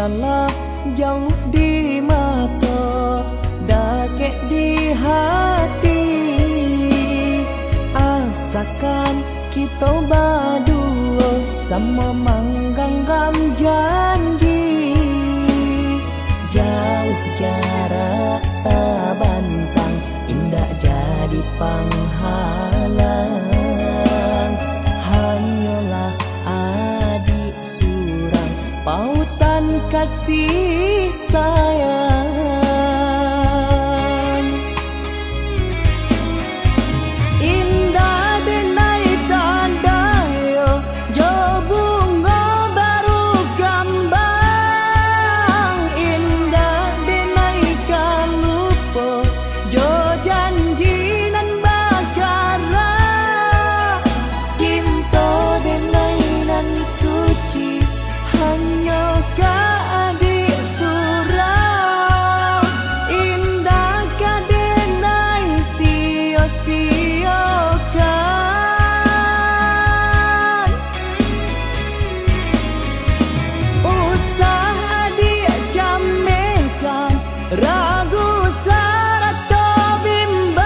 Biarlah jauh di mata, dakek di hati, asakan kita berdua sama menggenggam janji. Jauh jarak tak bantang, indah jadi penghalang. Hanyalah adik surang, pautan kasih sayang. Indah denai tanda yo, jo bunga baru kembang. Indah denai kan lupa, jo janji nan bagara. Cinta denai nan suci, hanya ka adik surau. Indah ka denai sia-siakan. Usah adik jamekan, ragu sarata bimbang.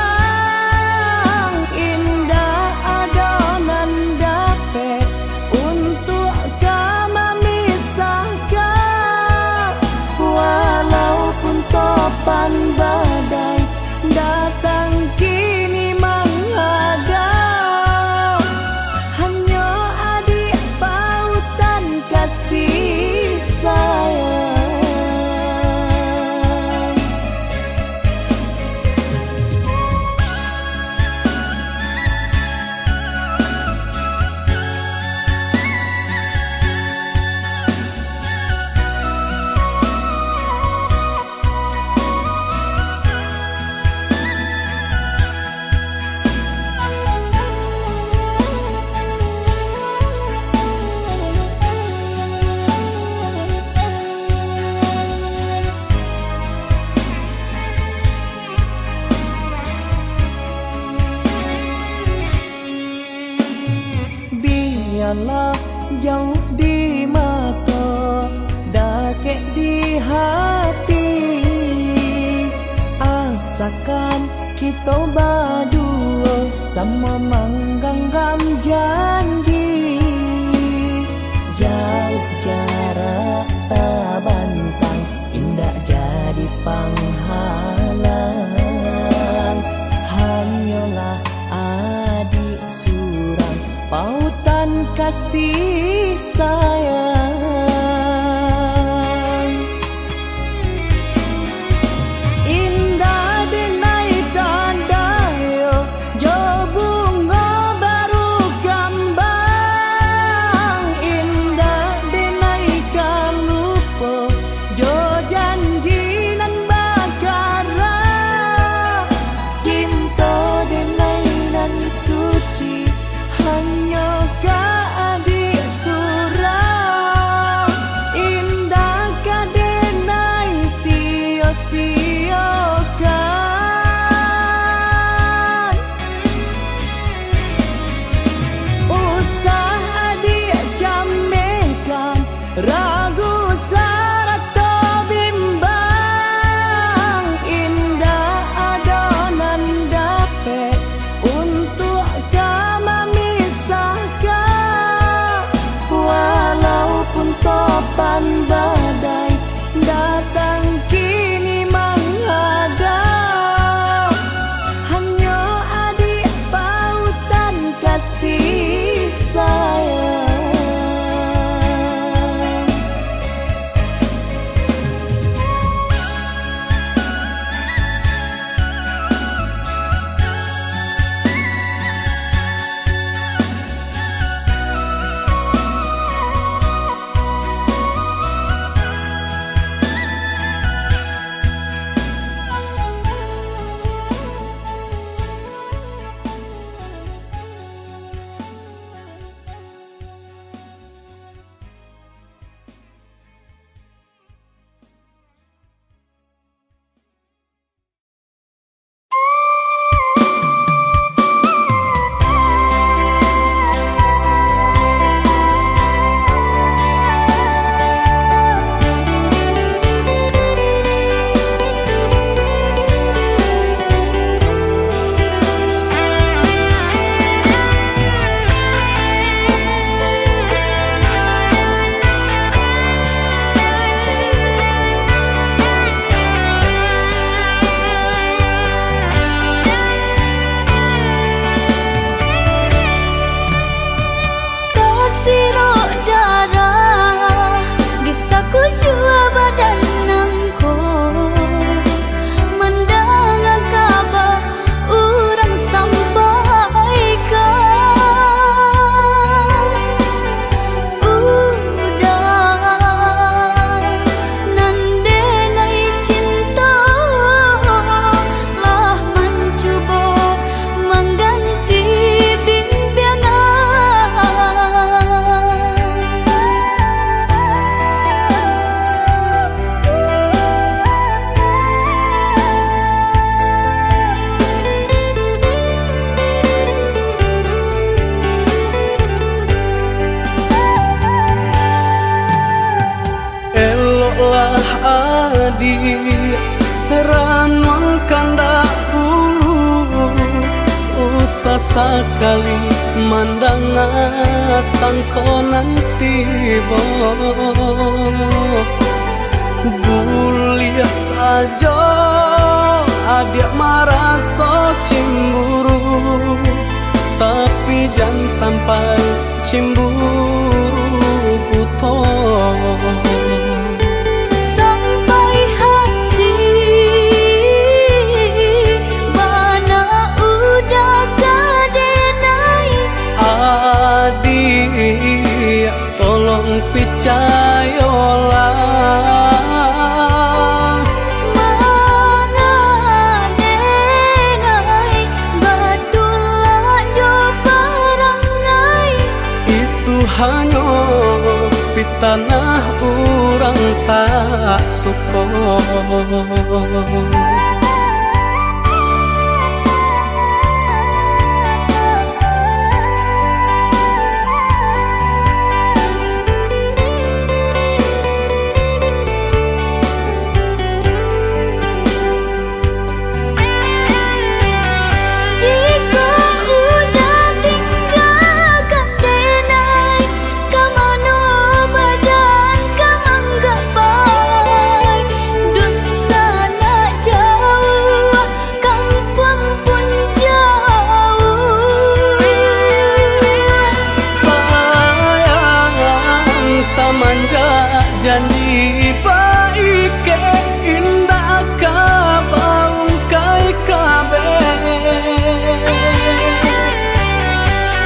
Indah adonan dapat untuk kami misahkan. Walaupun topan badai datang kini menghadap, hanya adik pautan kasih sayang. Biarlah jauh di mata, dakek di hati, asakan kita berdua sama menggenggam janji. Jauh jarak tak bantang, indah jadi penghalang. Hanyalah adik surang, pautan kasih sayang. Indah denai tanda yo, jo bunga baru kembang. Indah denai kan lupa, jo janji nan bagara. Cinta denai nan suci, hanya ka adik surau. adi ranuang kanda ulu usah sekali mandang sangko nanti Gulia saja adik merasa cemburu, tapi jangan sampai cemburu buta. Sampai hati mana udah kadenai. Adik tolong percayalah, hanya di tanah orang tak suka. Janji baik ke indah kabau kai kabe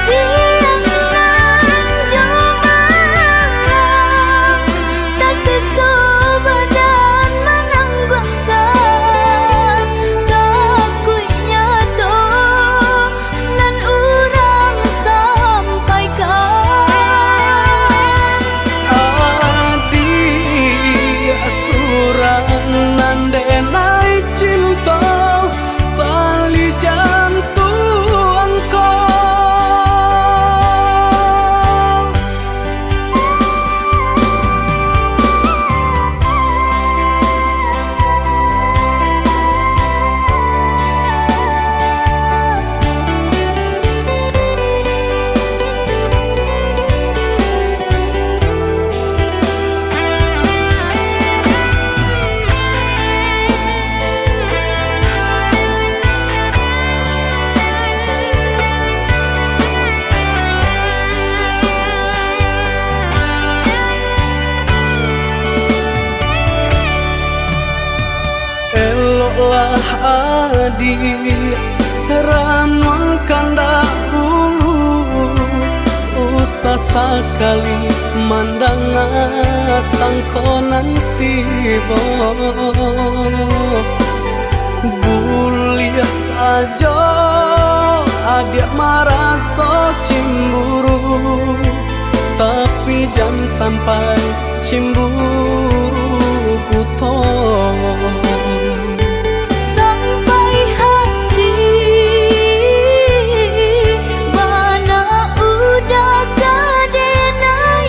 siang nan jemaah tak sesubadan menanggungkan kakunya to nan urang sampaikan. Nandenai cinta tali jantung kau. Eloklah adik ranuang kanda ulu usah sekali mandang sangko nanti Gulia saja adik merasa cemburu, tapi jangan sampai cemburu buta. Sampai hati mana udah kadenai.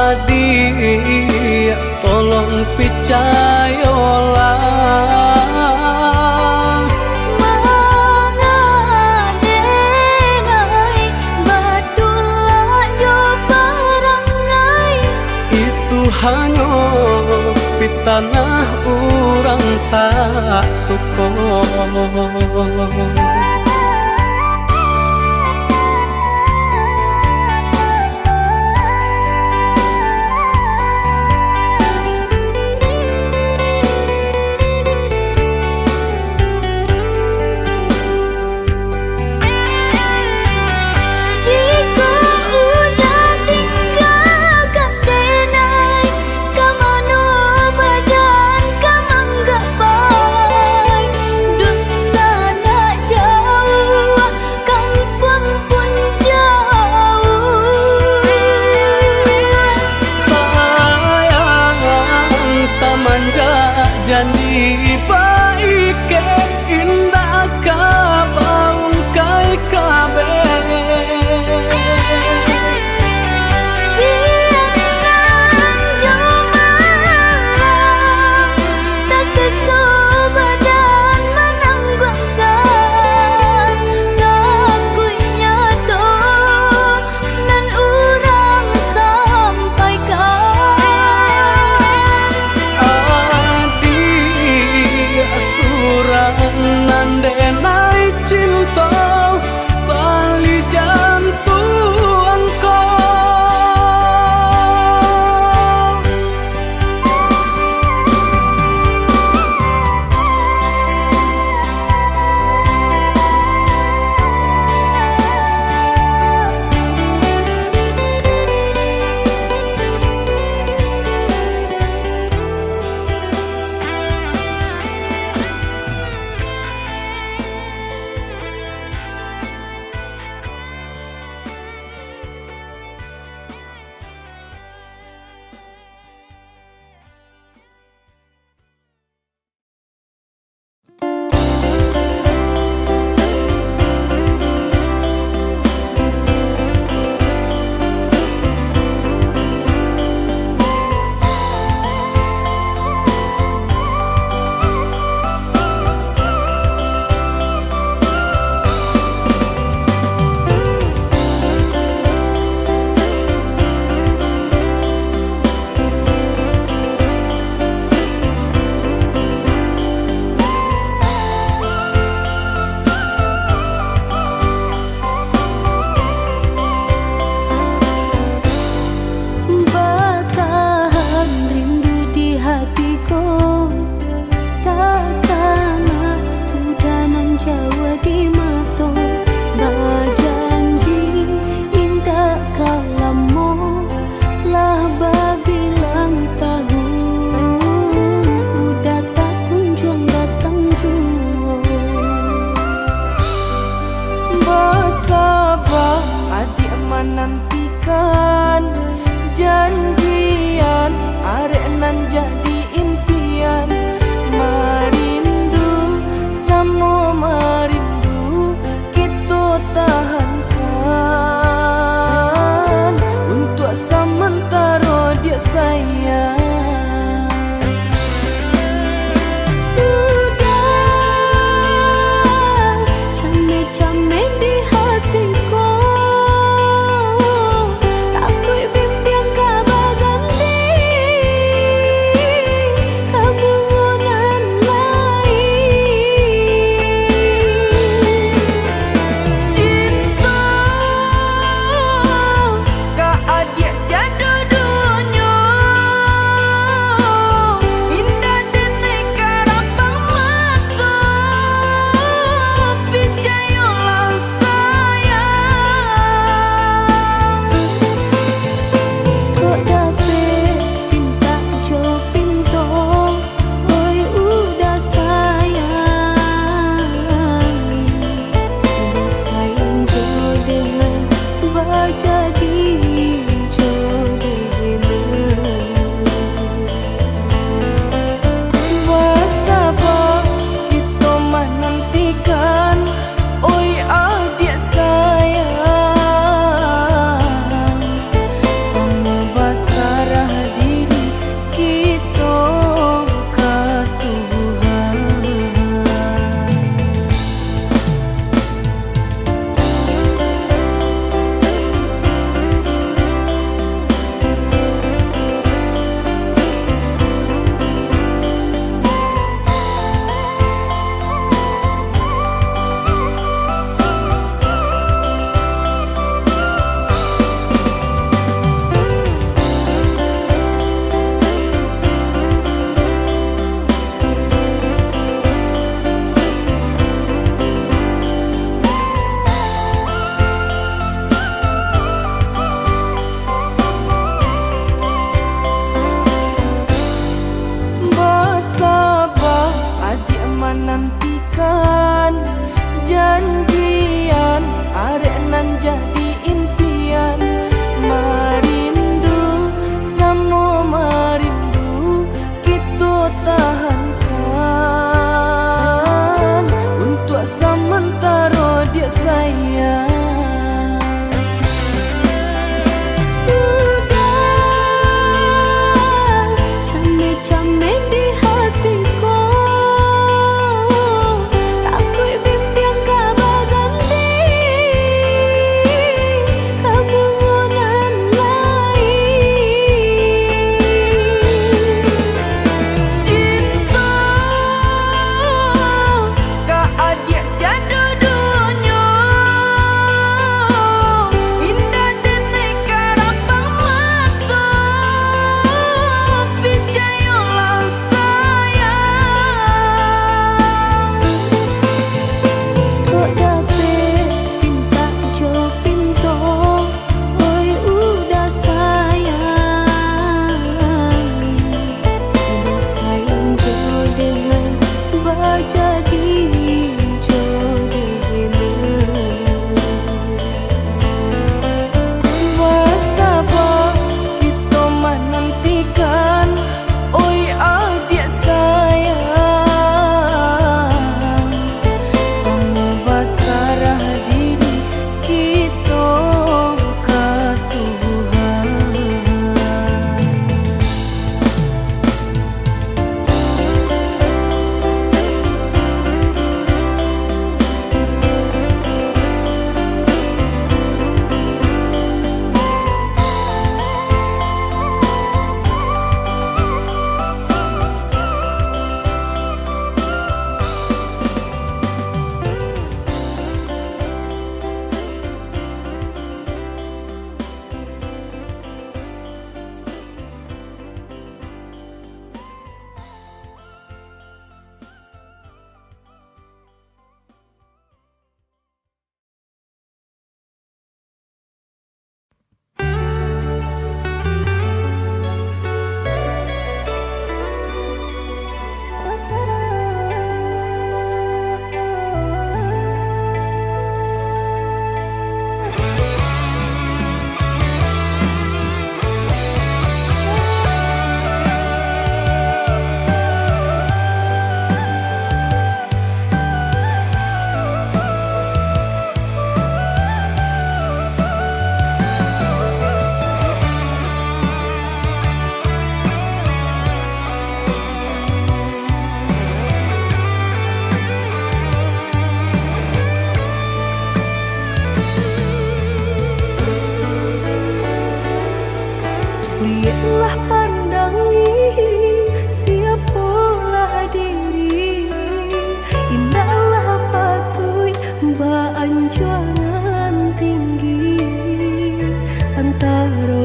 Adik tolong percayalah, mengadenai batulah jo barangai. itu hanya di tanah orang tak suka. Jauh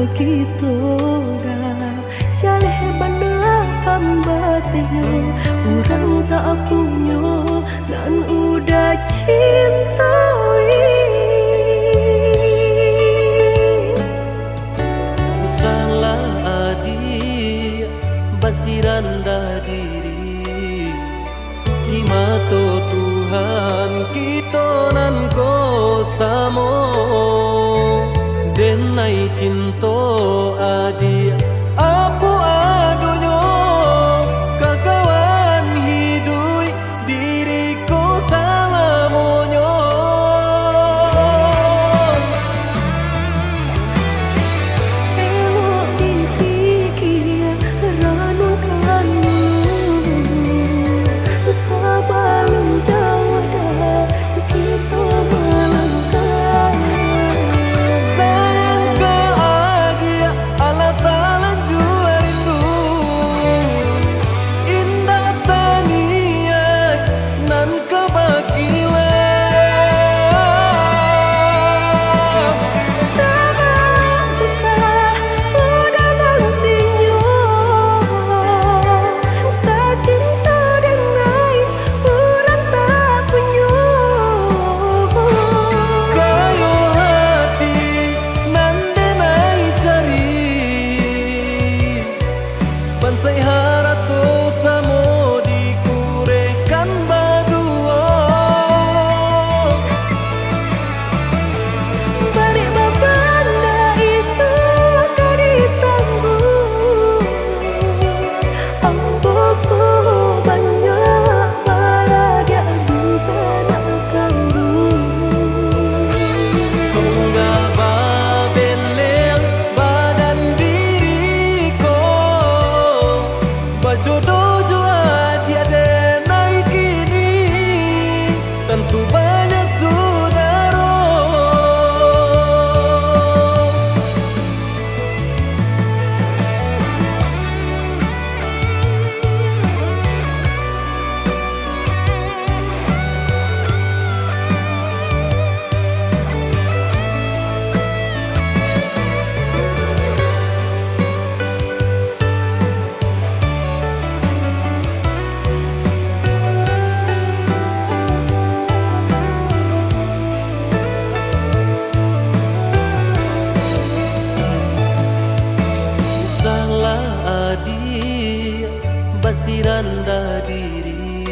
begitu dah jaleh bana ambatnya orang tak punya dan udah cintai. Salah adik basiran dah diri di mata Tuhan kita nan ko samo denai cinta adik apa adonyo kakawan hidup diriku salamonyo. Elok dipikir renungkan sebelum jauh dah kita melangkah. Sayang ke adik ala talanjur itu indah taniai nan kebakilan. Tak susah udah nantinya tak cinta dengan orang tak punya. Kayo hati nan denai cari bansai harato samo dikurekan badua. Balik babanda isu kari tangguh Amboku banyak paradia bisa nak kandung. Tunggal babeleng badan diriku bajodoh jua dia denai kini tentu banyak saudara. Salah adik basiran dah diri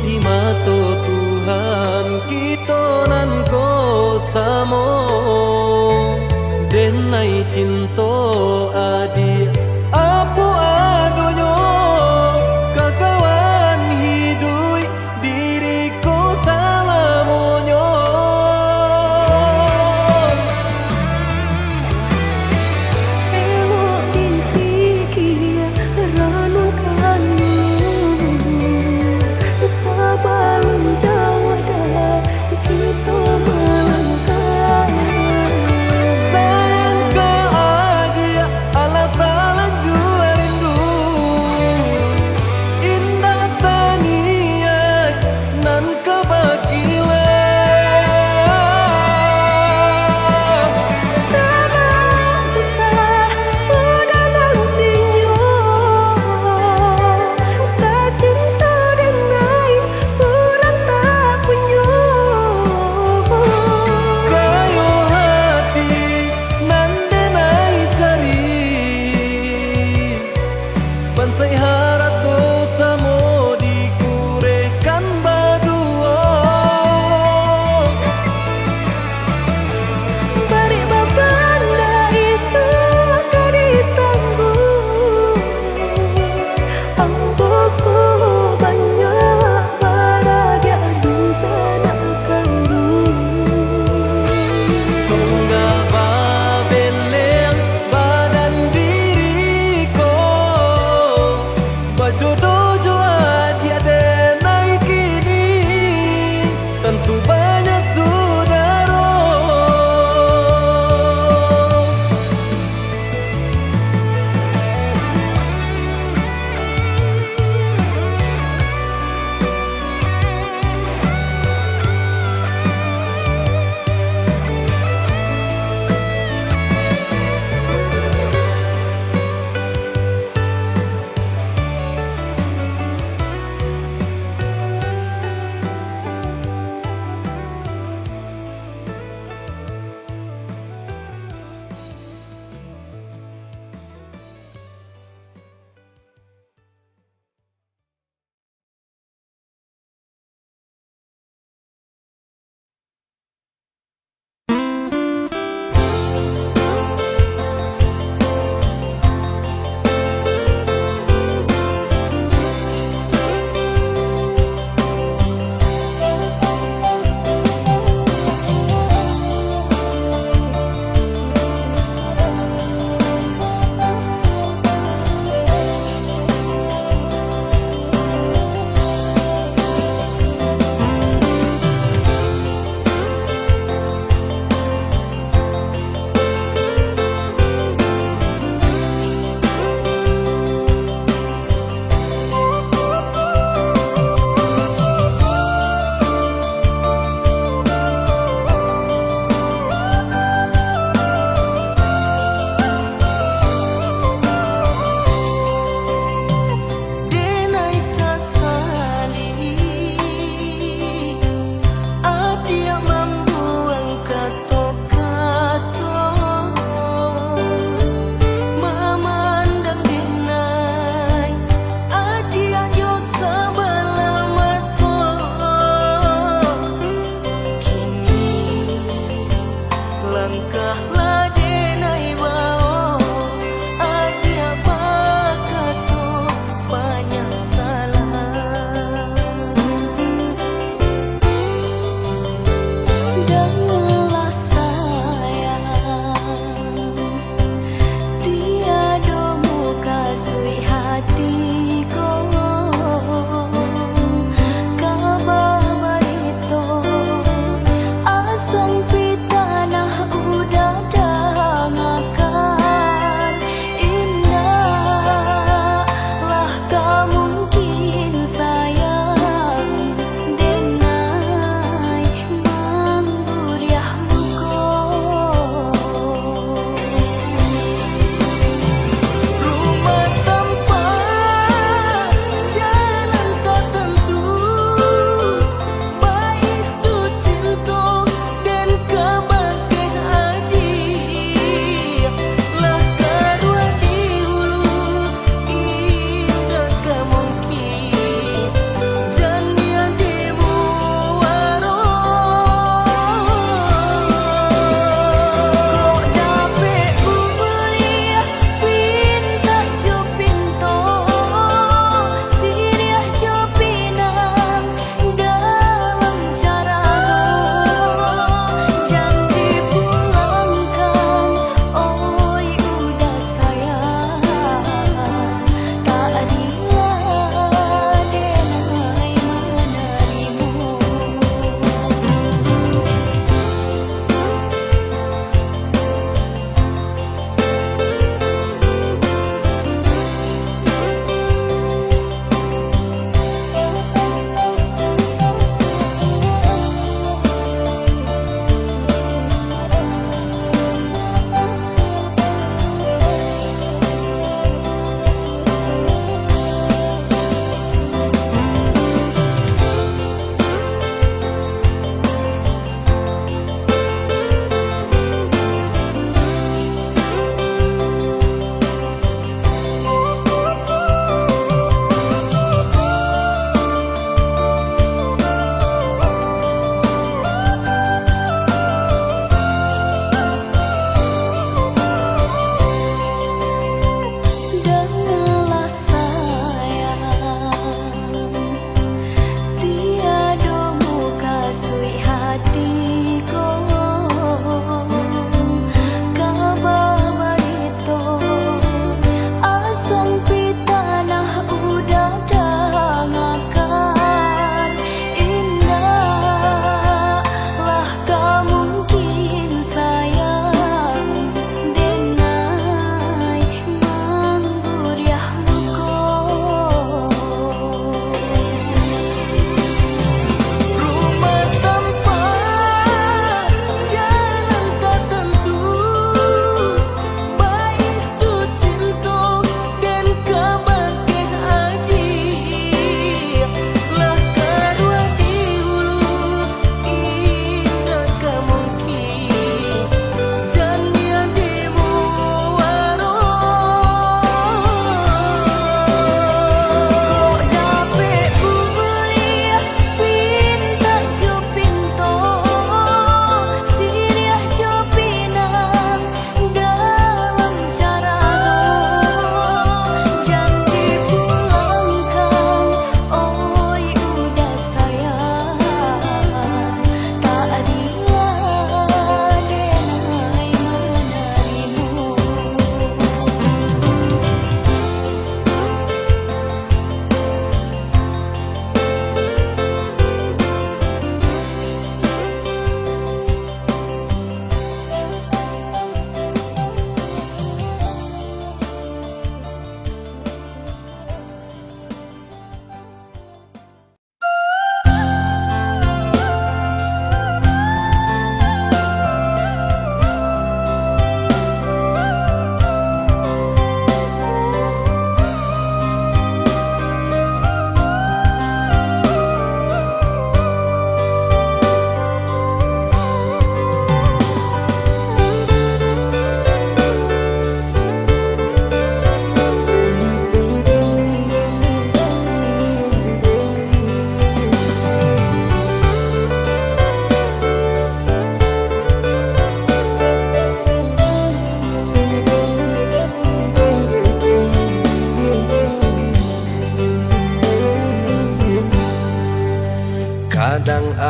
di mata Tuhan kita nan ko samo denai cinta adik apa adonyo kakawan hidup diriku salamonyo. Elok dipikir renungkan sebelum jauh dah kita melangkah. Sayang ke adik ala langkahlah denai bao adia bakato banyak salah. Dengarlah sayang, tiada muka sui hatiku. Kabar berito asong pitanah udara.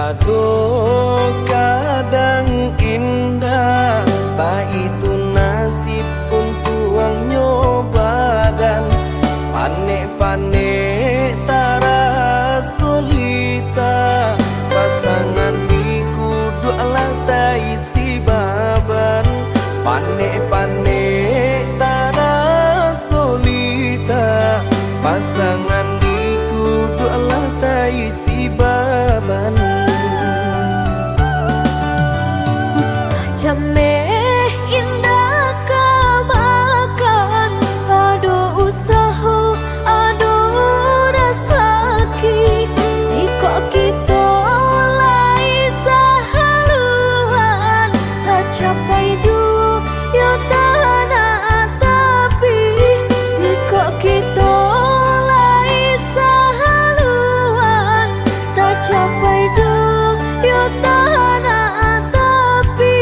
Aduh kadang indah, pak itu nasib untuk ang nyoba dan panik-panik tara solita pasangan di kudu alat isi baban panik-panik tara solita pasangan di kudu alat isi baban. Jameh indah kamakan, aduh usaha, aduh rasaki. Jika kita lai sahaluan, tak capai jua ya tanah tapi. Jika kita lai sahaluan, tak capai jua ya tanah tapi.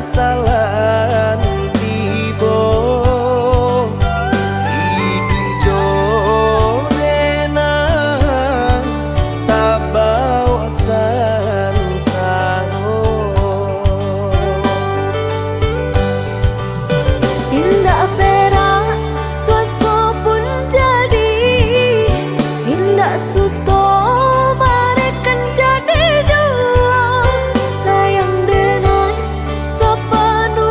salan tibo Hidui jonena tabau asan sano Indah perak suaso pun jadi Indah suto marekan jadi jua Sayang denai sepenuh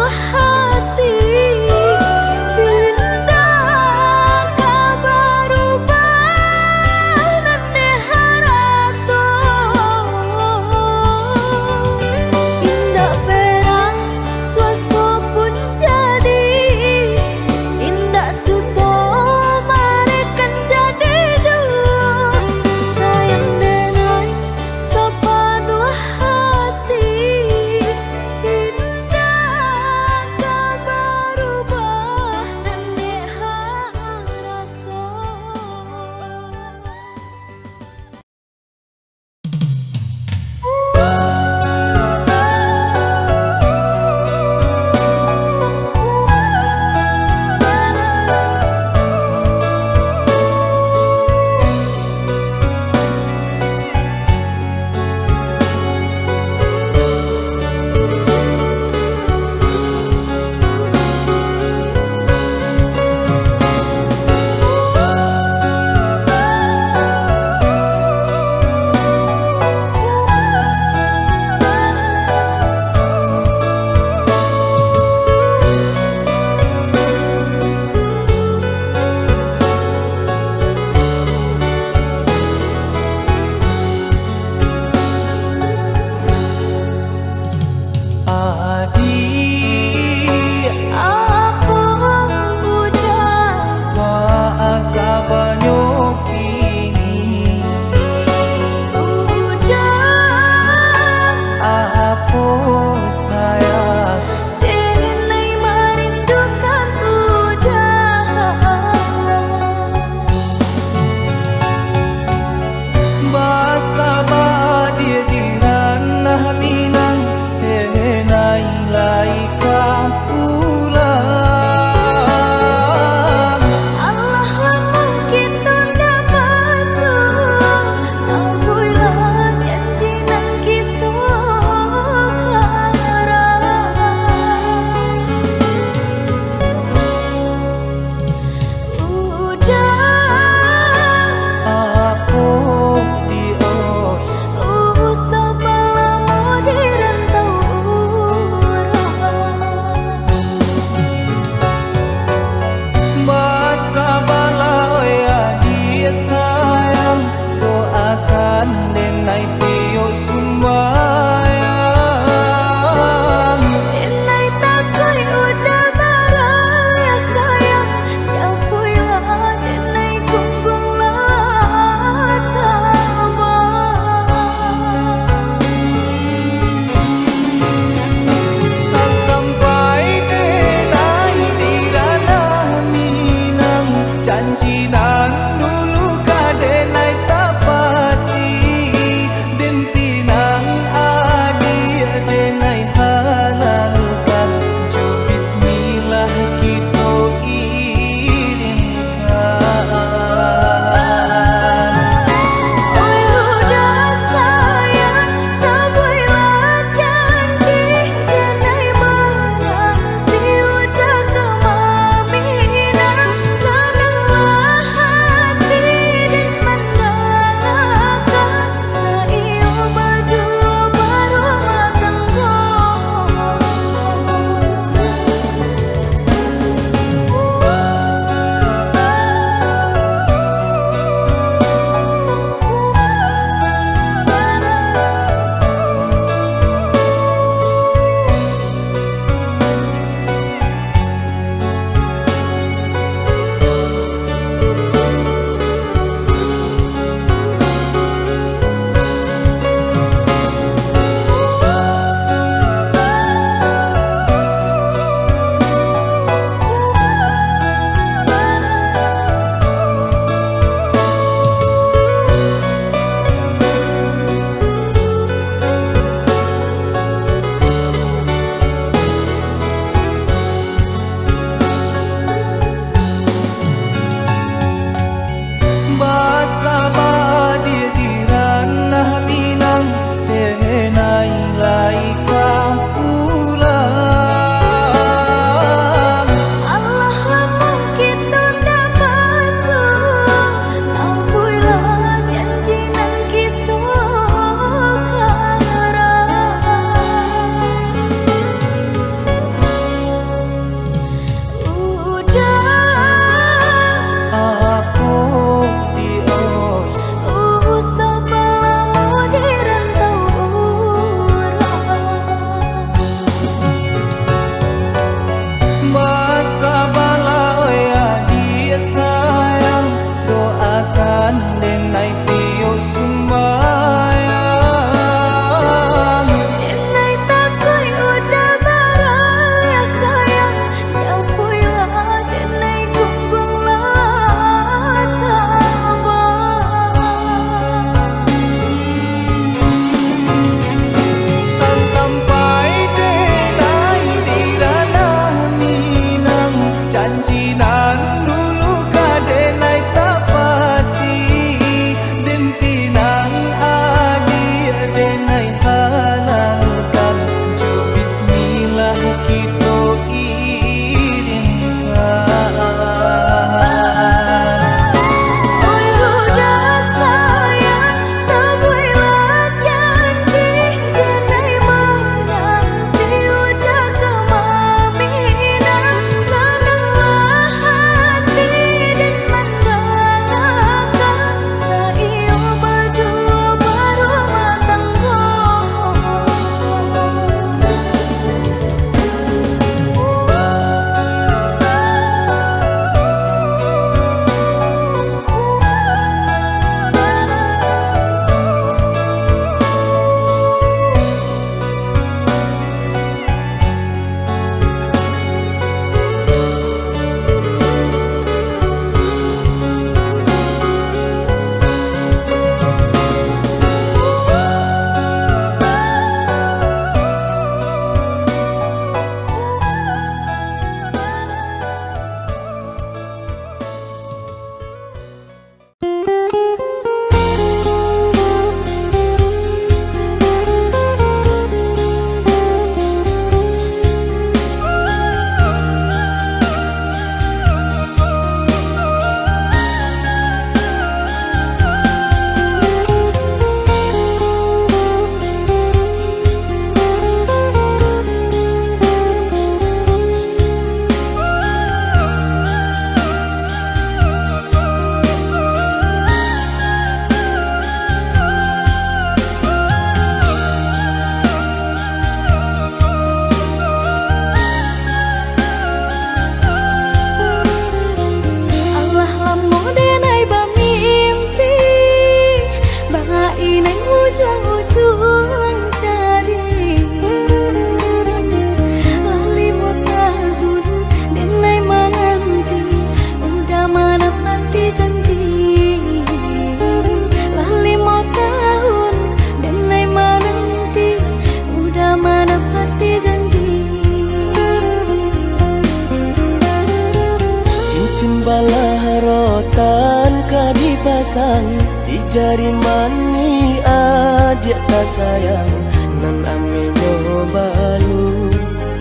pasang di jari mani adik tak sayang nan amenyo balu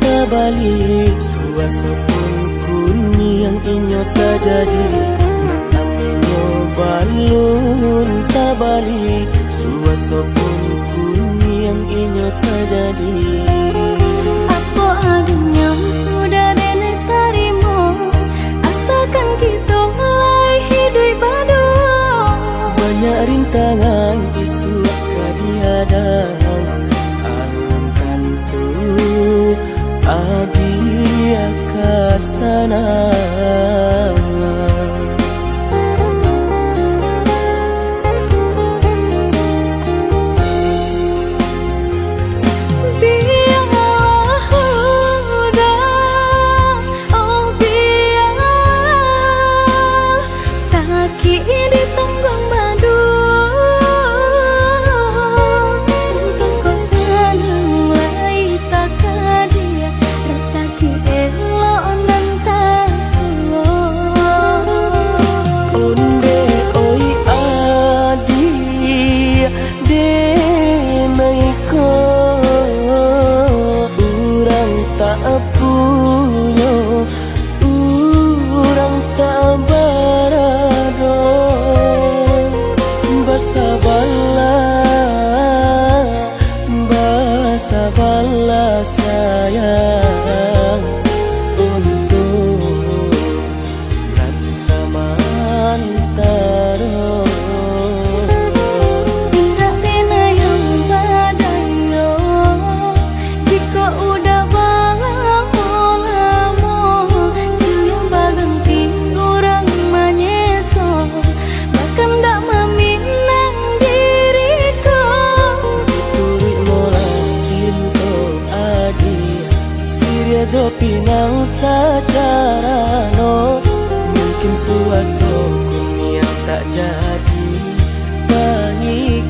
tabalik suasa pun kuni yang inyo tak jadi nan amenyo balun tabalik suasa pun kuni yang inyo tak jadi. Apa adanya udah nenek tarimo asalkan kita mulai hidup baru. Banyak rintangan isu kadiadang alam tentu adia kasana. Sabarlah sayang untuk nanti samantara. Indah pena yang badayo jika udah lamo siang baganti orang manyeso bahkan tak meminang diriku. Turik mola Siria jo pinang secara no mungkin suaso kuni yang tak jadi bangi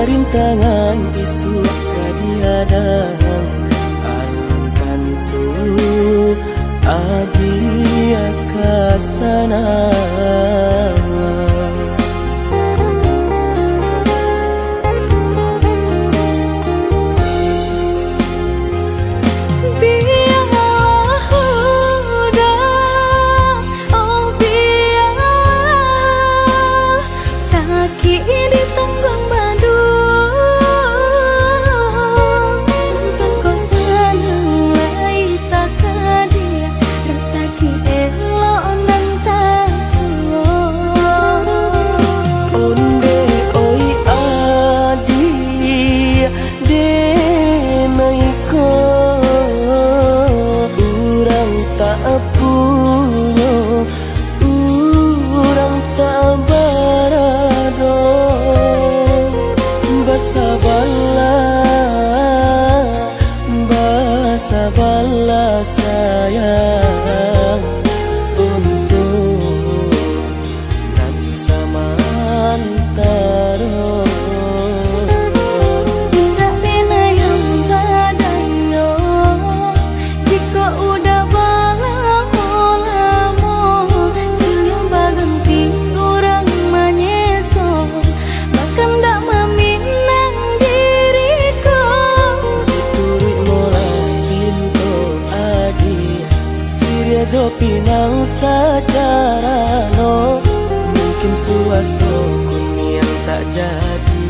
rintangan isu kadiadang alam tentu adia kasana. Sabarlah sayang untuk nanti samantara. Indah pena yang badayo jika udah lamo siang baganti orang manyeso bahkan tak meminang diriku. Turik mola Siria jo pinang secara no mungkin suaso kuni yang tak jadi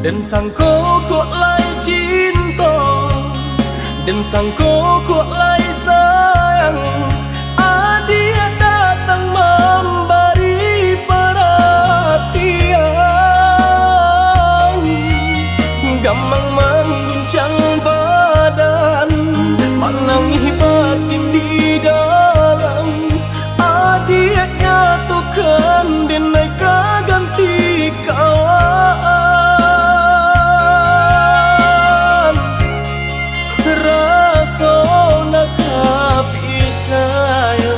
Dan sangko kok lai cinta, dan sangko kok lai sayang. Dia datang memberi perhatian, gampang mengguncang badan, menangis batin di dalam. Dia nyatukan denai ganti kawan. Rasa nak percaya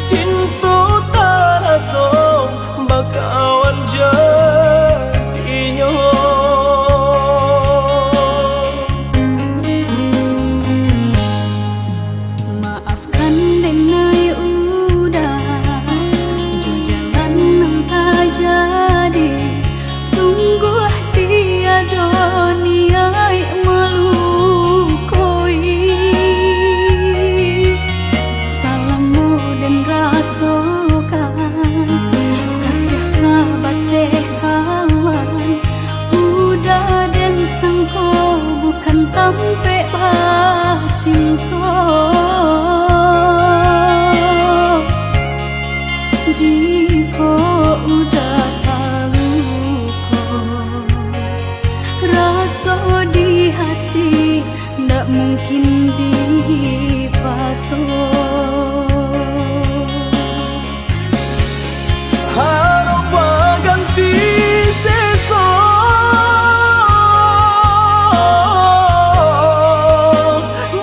cinta tak rasa bakawan jadinya. Maafkan denai udah jo jalan nang tak jadi. Sungguh tiada niat melukoi. Salamu dan rasakan kasih sahabat deh kawan. Udah dan sangko bukan tampe cinta. Jika udah tahu kok rasa di hati ndak mungkin dipasok. Harap ganti sesok,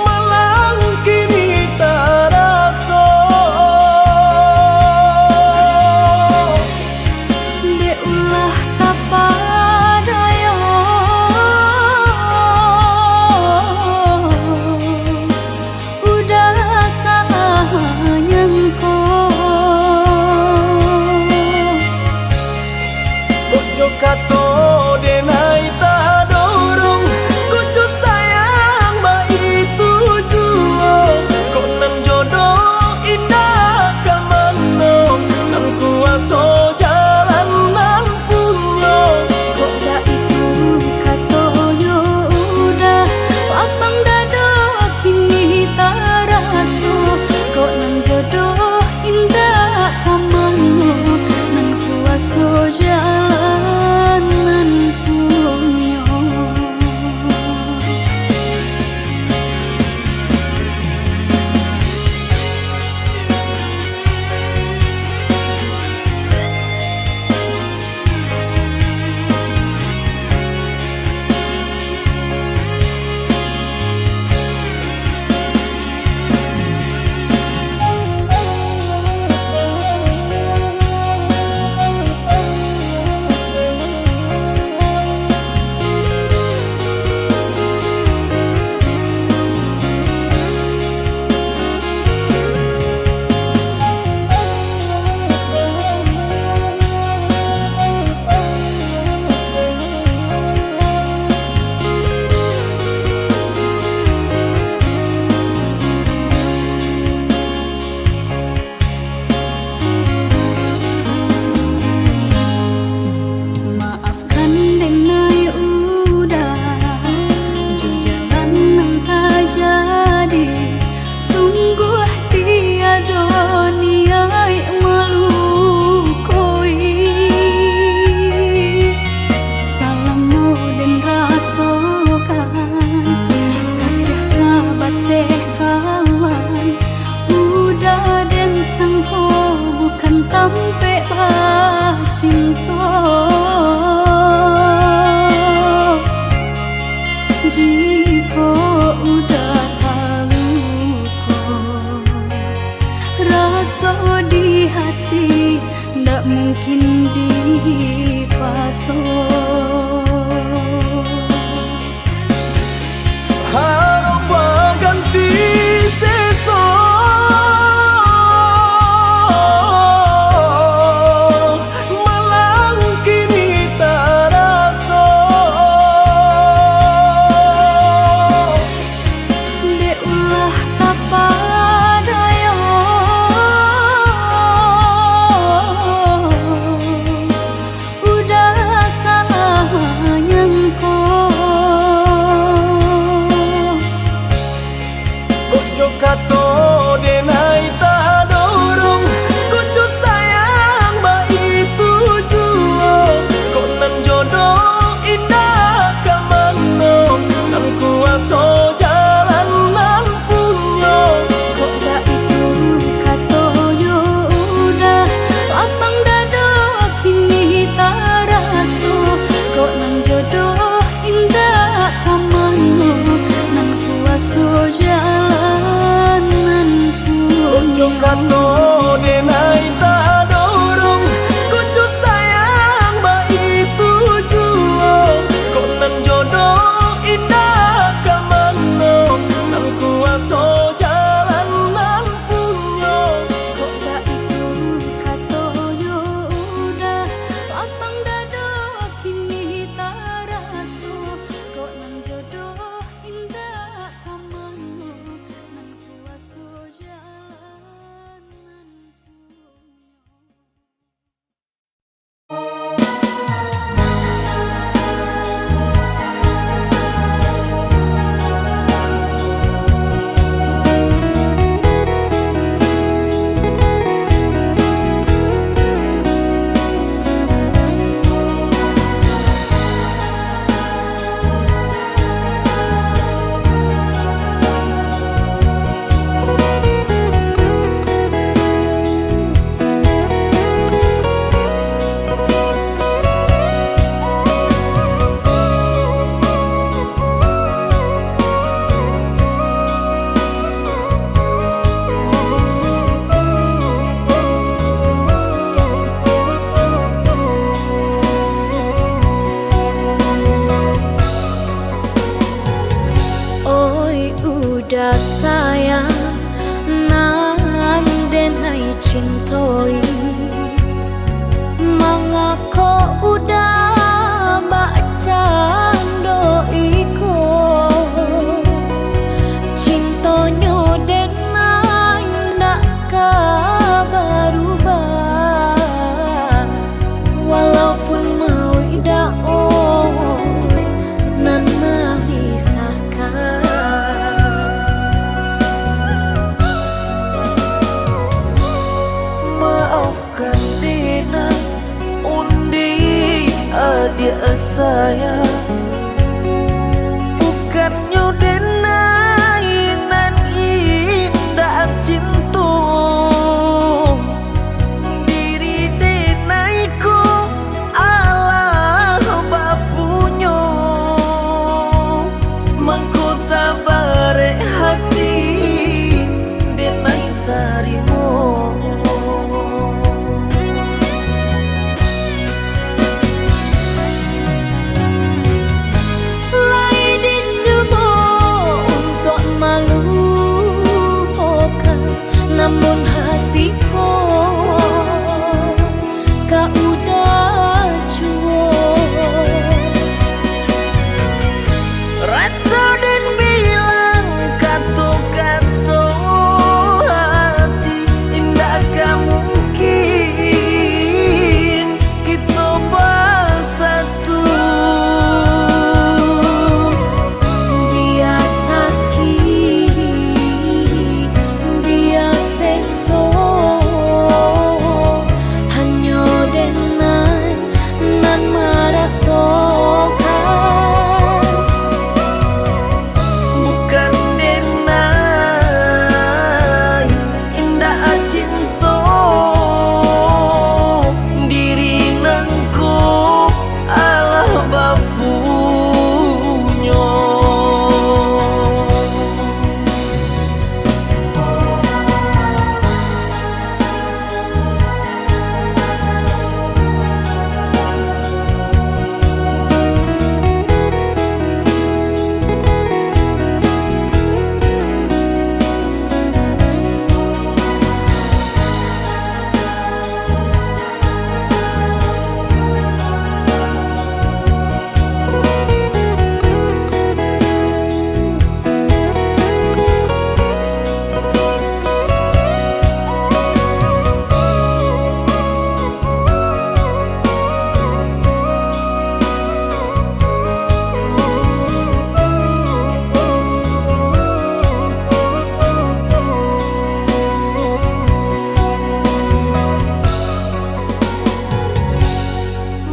malang kini tak rasa. Dek ulah kapadaya, udah salah nyangko. Kojo kato denai tak dorong, kojo sayang ba itu jua. Kok nan jodoh indah kamano, nan kuaso jalan nan punya. Kok gak itu katoyo udah lapang dada kini tak raso. Kok nan jodoh indah kamano, nan kuaso jalan nan punya. Maafkan denai udah jo jalan nang tak jadi. Sungguh tiada niat melukoi. Salamu dan rasakan kasih sahabat deh kawan. Udah dan sangko bukan tampe cinta. Jika udah tahu kok rasa di hati ndak mungkin dipasok. Harap ganti sesok, malang kini tak rasa. Dek ulah kapadaya, udah salah kato denai tak dorong kucu sayang ba itu juo kok nan jodoh indah kamano nan kuaso jalan nan punyo kok tak itu katoyo udah lapang dado kini tak raso kok nan jodoh indah kamano nan kuaso jalan nan punyo. Oi udah sayang nan denai cintoi mangako udah baca doiko cintonyo denai ndak kabarubah walaupun mau ida nan memisahkan. Maafkan Dina undi adik saya bukannya denai nan indah cinta diri denaiku Allah bapunya mangkota bare hati denai tarimo namun hatiku kau udah cuo rasa dan bilang kato-kato hati indah gak mungkin kita bersatu dia sakit dia seso hanya dengan nan merasakan bukan denai indah cinta diri nangku Allah bapunya.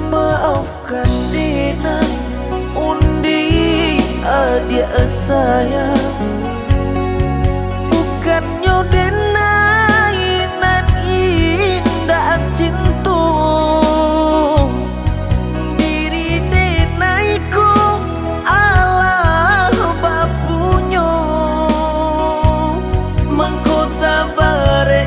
Maafkan Dina undi adik saya bukannya denai nan indah cinta diri denaiku Allah bapunya mangkota bare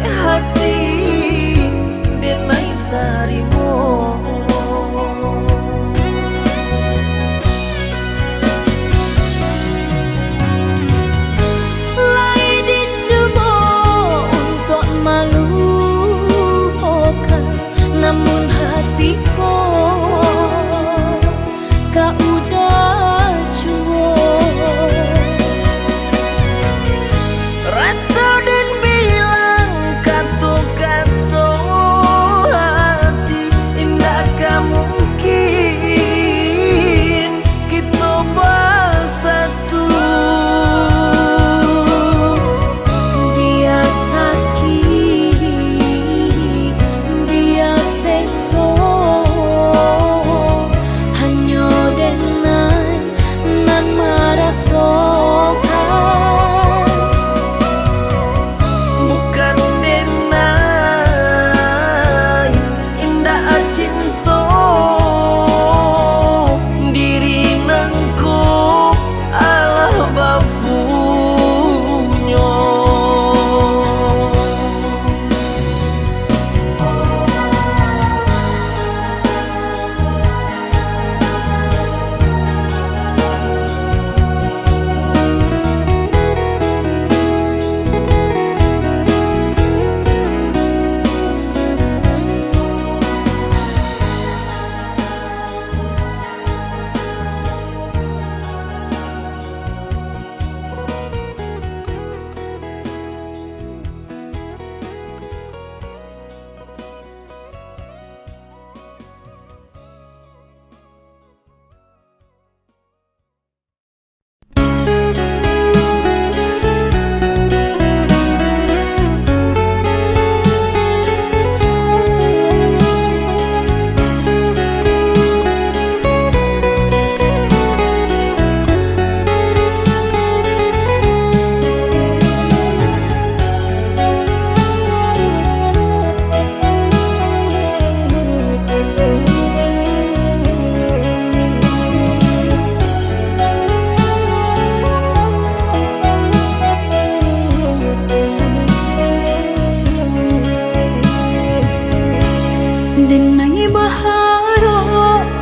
Nai baharo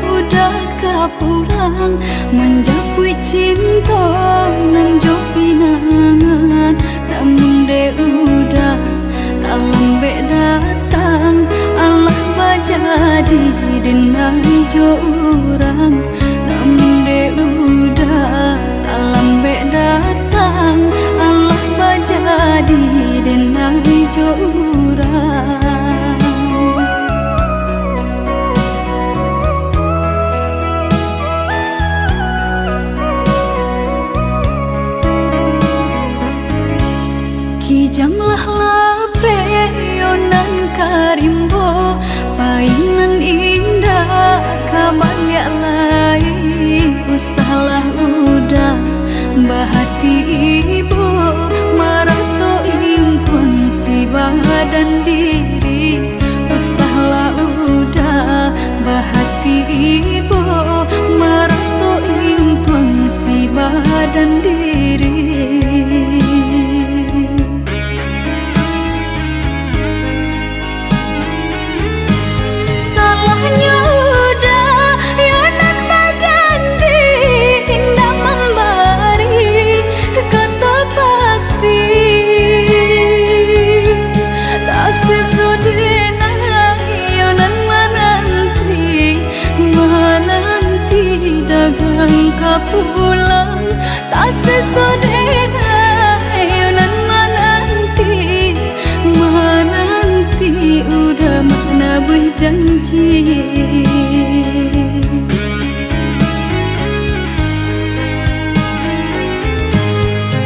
udah kapulang menjapui cinta nang jo pinangan namun de udah talang be datang Allah bajadi dinai jo urang namun de udah talang be datang Allah bajadi dinai jo urang. Kijanglah lape yonan karimbo painan indah kabalya lai usahlah udah bahati ibu marato impun si badan diri usahlah udah bahati ibu marato impun si badan diri. Pulang tak sesodena yonan menanti udah mana berjanji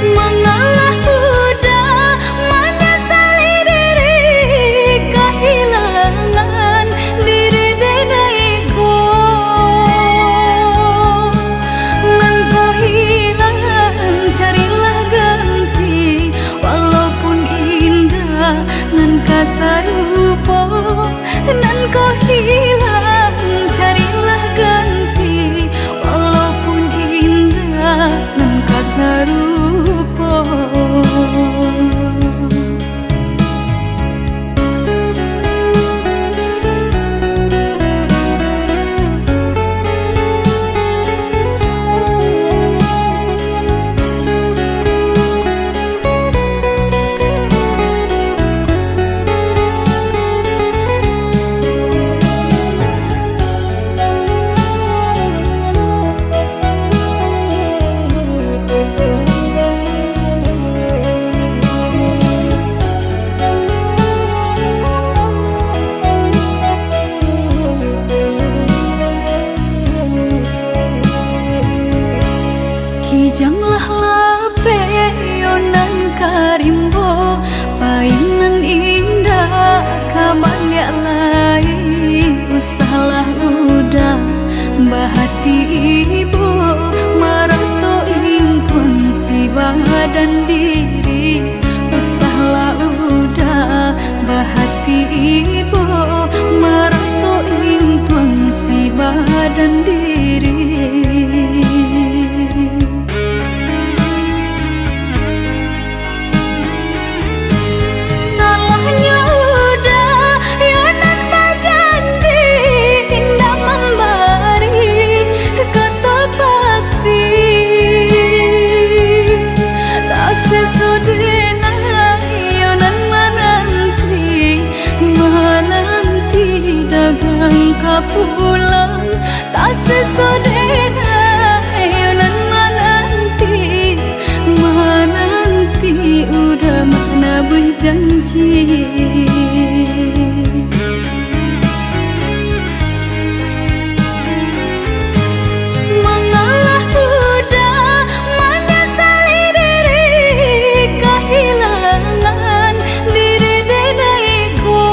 mengalah udah menyesali diri kehilangan diri denaiku sarupo nan kau hilang carilah ganti walaupun indah nan kau sarupo. Kijanglah lape yonan karimbo painan indah kabalya lai usahlah udah bahati ibu marato impun si badan diri usahlah udah bahati ibu marato impun si badan diri. Pulang tak sesodena yonan menanti udah mana berjanji mengalah udah menyesali diri kehilangan diri denaiku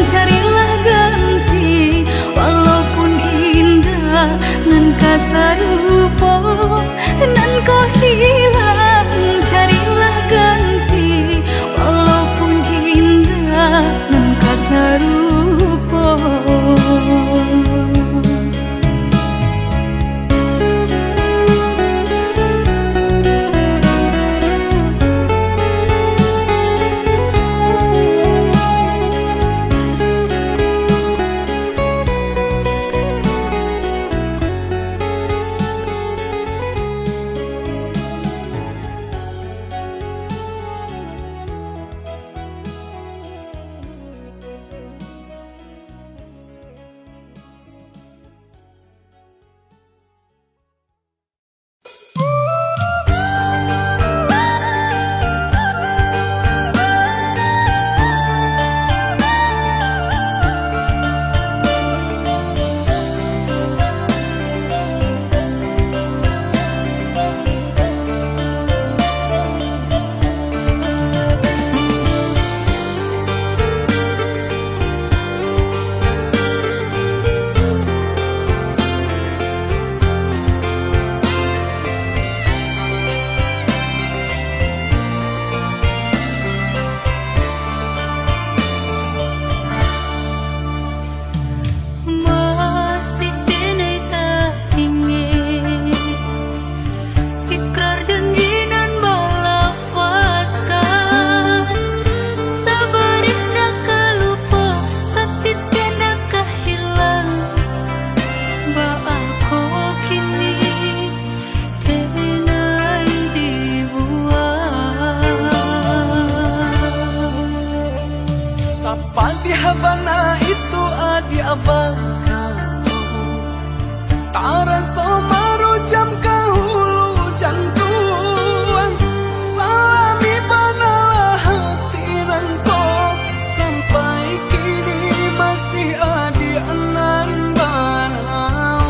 carilah ganti walaupun indah nan kasarupo nan kau hilang Sapa di Havana itu adi abang Tara somaru jam kahulu jantung Salami banalah hati rangkop Sampai kini masih adi anan banau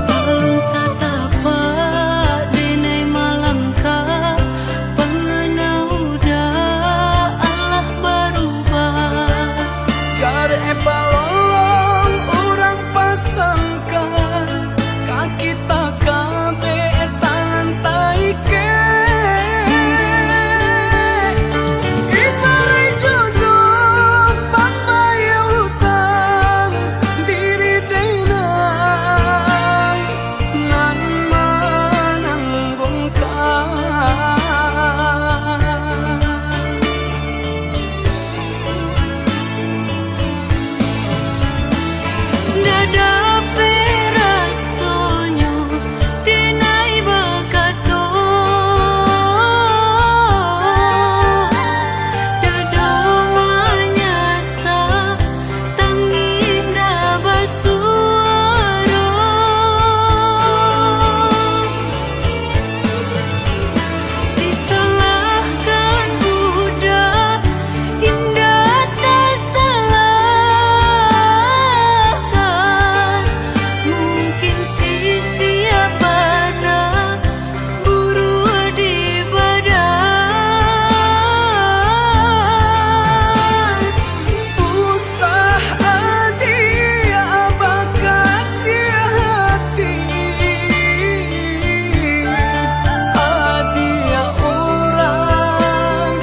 Balung satapa denai malangka Pengenau da Allah berubah Jare balong orang pasangkan Kaki tak kabe tangan taike Ibari jodoh pambaya utang Diri denang Nan mananggungkan Dada perasonyo denai bakato Dada manyasa tanginda basuara Disalahkan budak indah tak salahkan Mungkin siapa nak buru di badan Usah adia bakaci hati Adia orang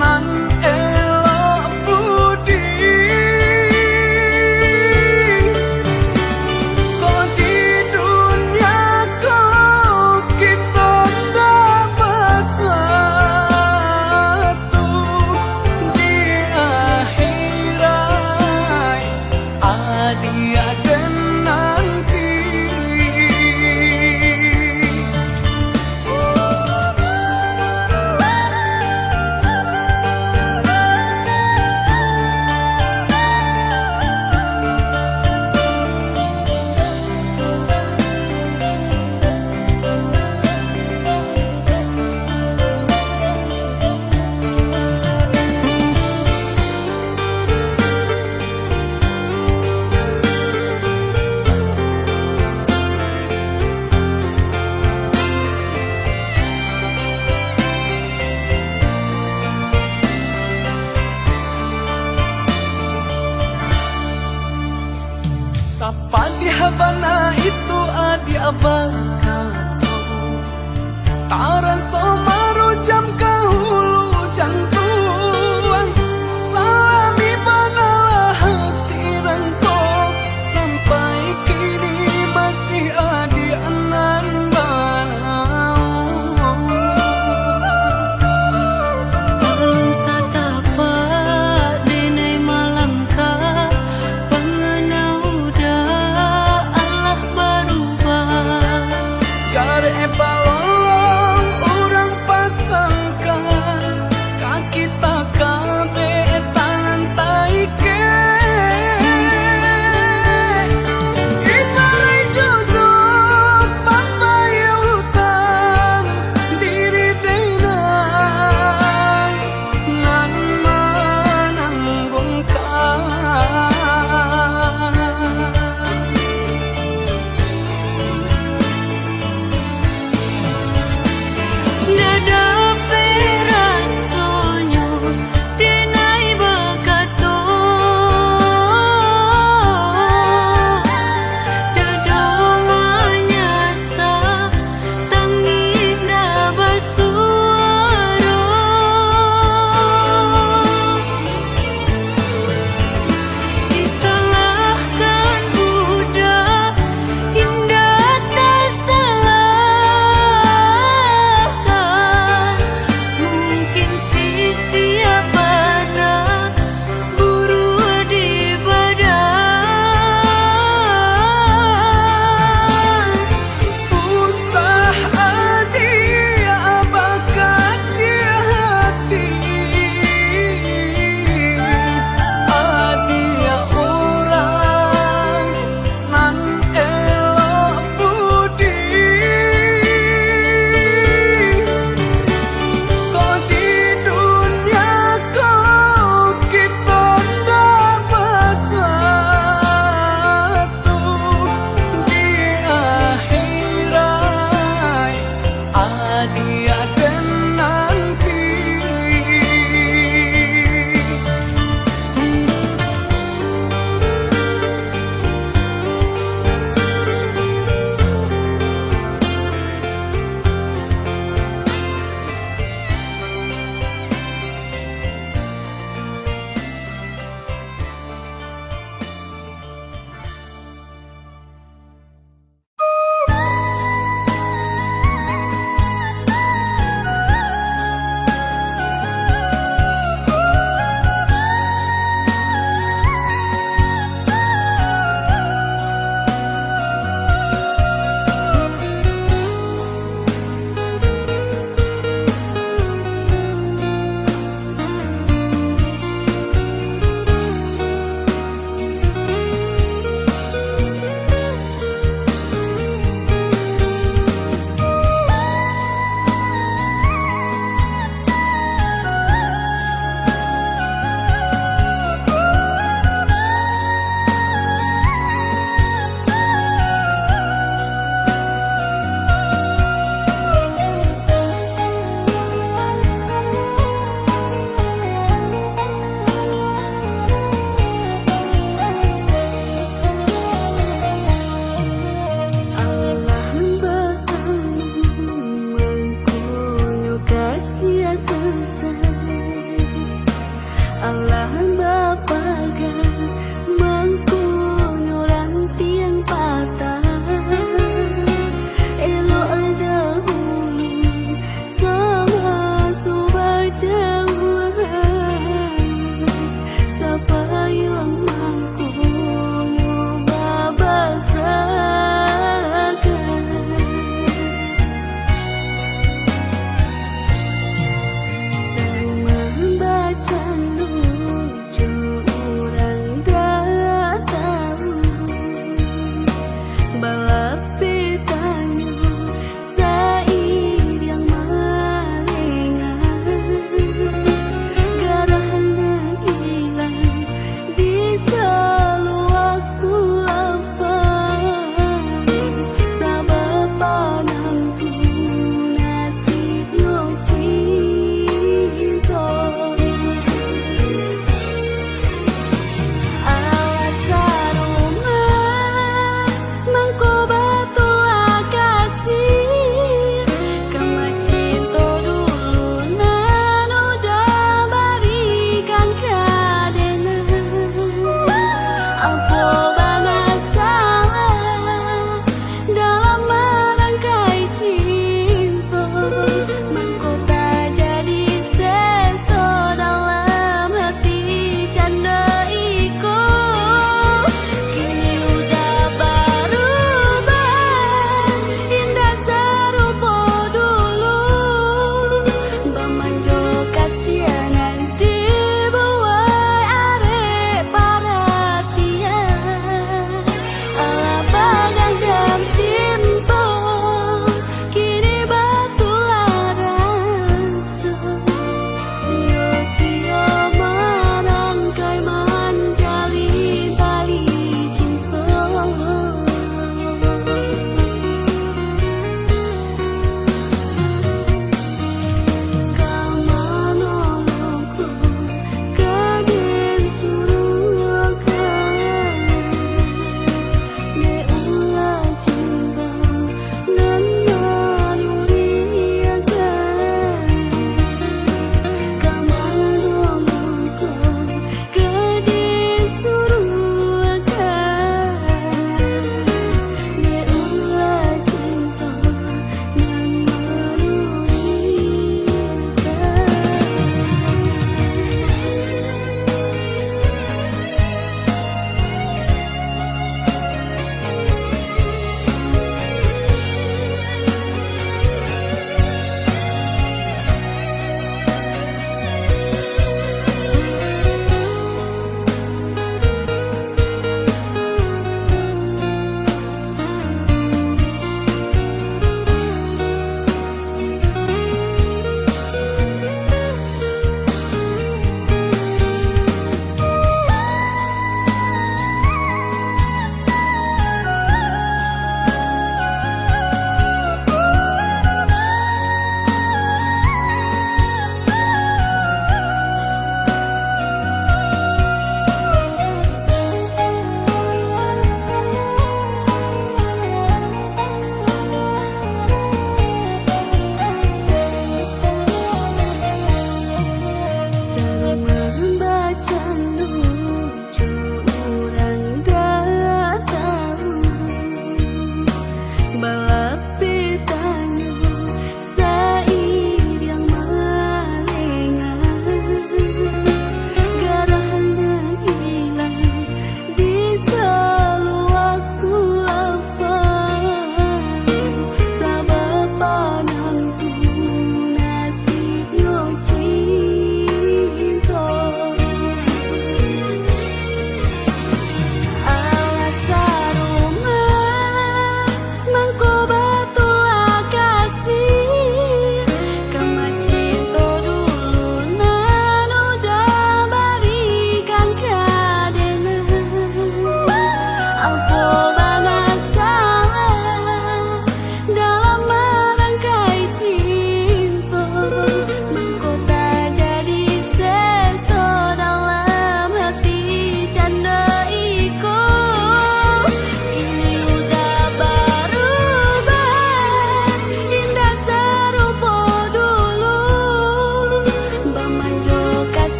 nan elok budi Kau di dunia kau kita ndak bersatu Di akhirat adia dan nanti Sapa di Havana itu adi abang Tara somaru jam kahulu jantung Salami banalah hati rangkop Sampai kini masih adi anan banau Balung satapa denai malangka Pengenau da Allah berubah Jare balong orang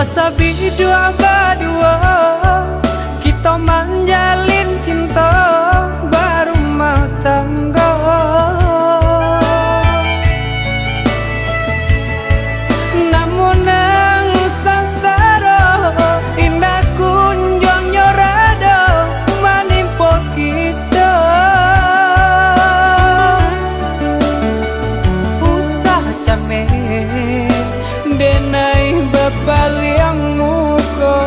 Sabi dua berdua kita menjalin cinta berumah tangga. Namun nang sangsara indah kunjung nyorada menimpa kita. Usah capek denai bepaliang muka.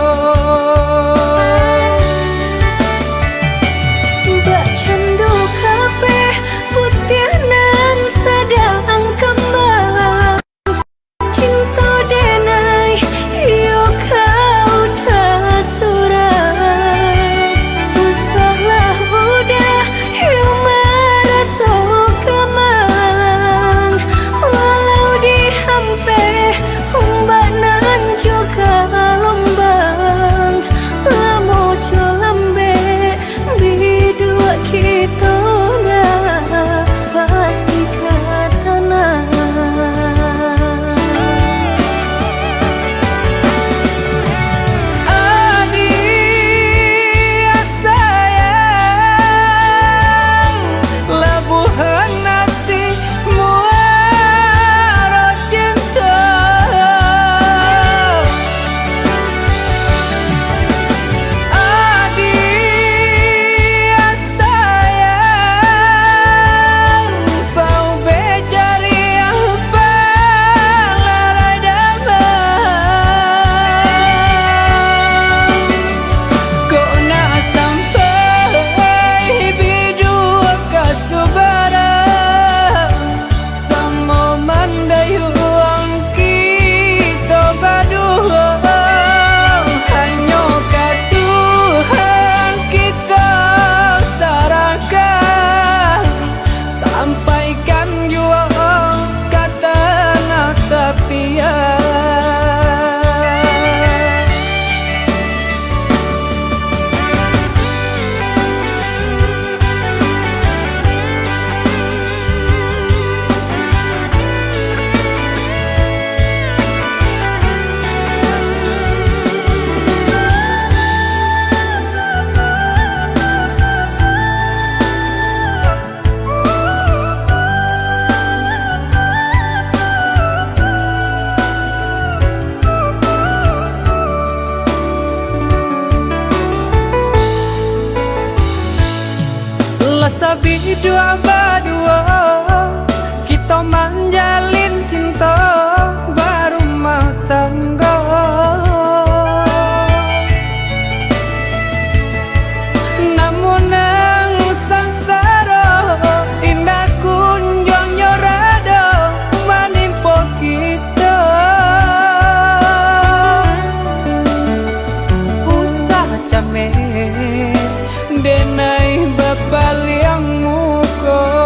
Bak candu kafe putih nan sedang kembang. Cinta denai yo kau dah surah. Usahlah udah yo merasa kemang. Walau dihampe ombak nan juga lombang. Lamo lambe bidua kita dah pasti ke tanah. Adik sayang lebuhan hati muara cinta. Adik sayang bau becari yang balarai damai. Kau nak sampai bidua kasubara sama mandayuang kita berdua. Hanya ke Tuhan kita serahkan, sampaikan jua kata nak tepian. Sabi dua berdua kita menjalin cinta berumah tangga. Namun nang sangsara indah kunjung nyorada menimpa kita. Usah capek denai bepaliang muka.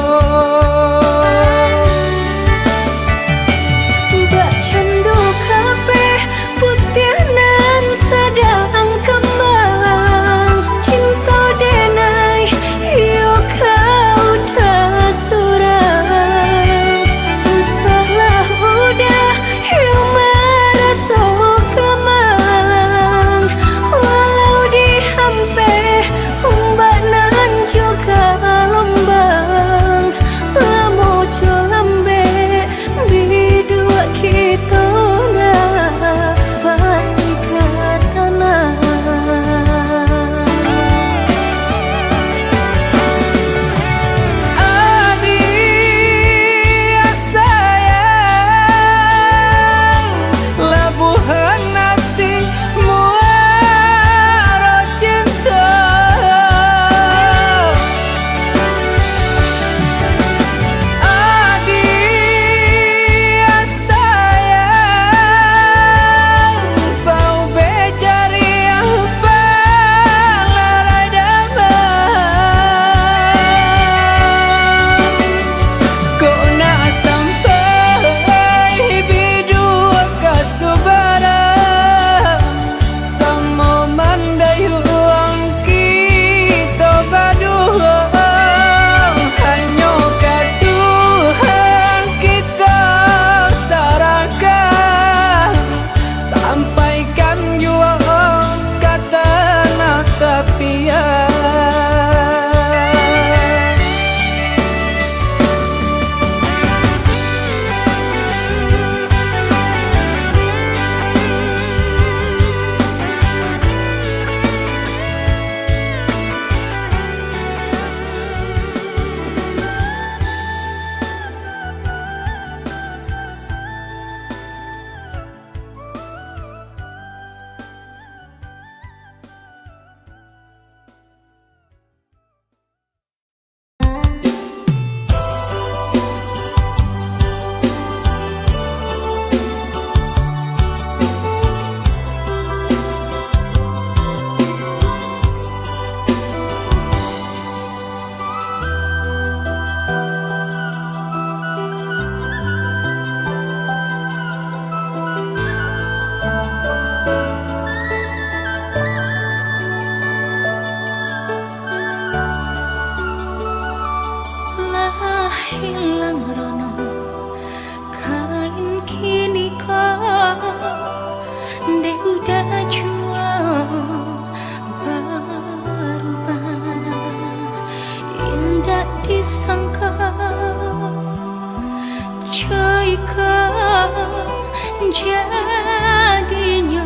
jadinya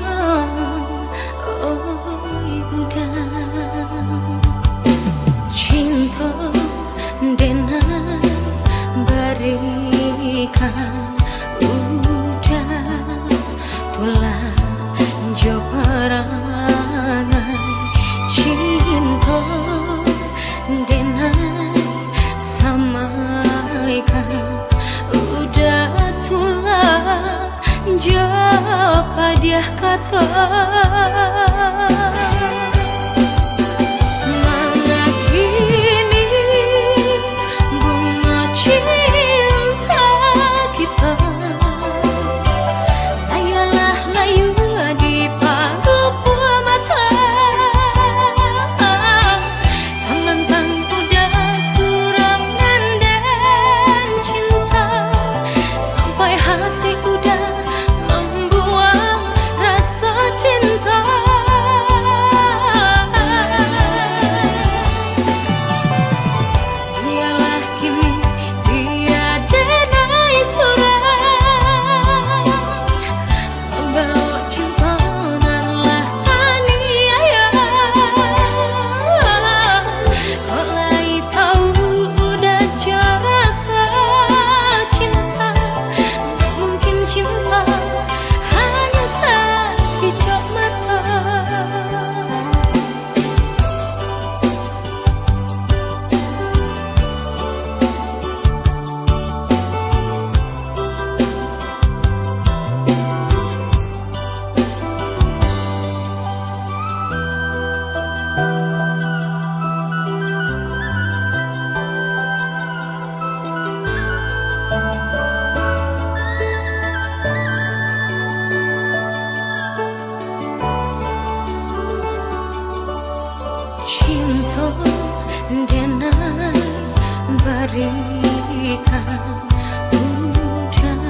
oi budak cinta denai berikan udah tulah jo perangai cinta denai samaikan udah tulah jo padiah kata cinta denai berikan udah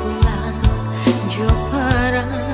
tulang jo parang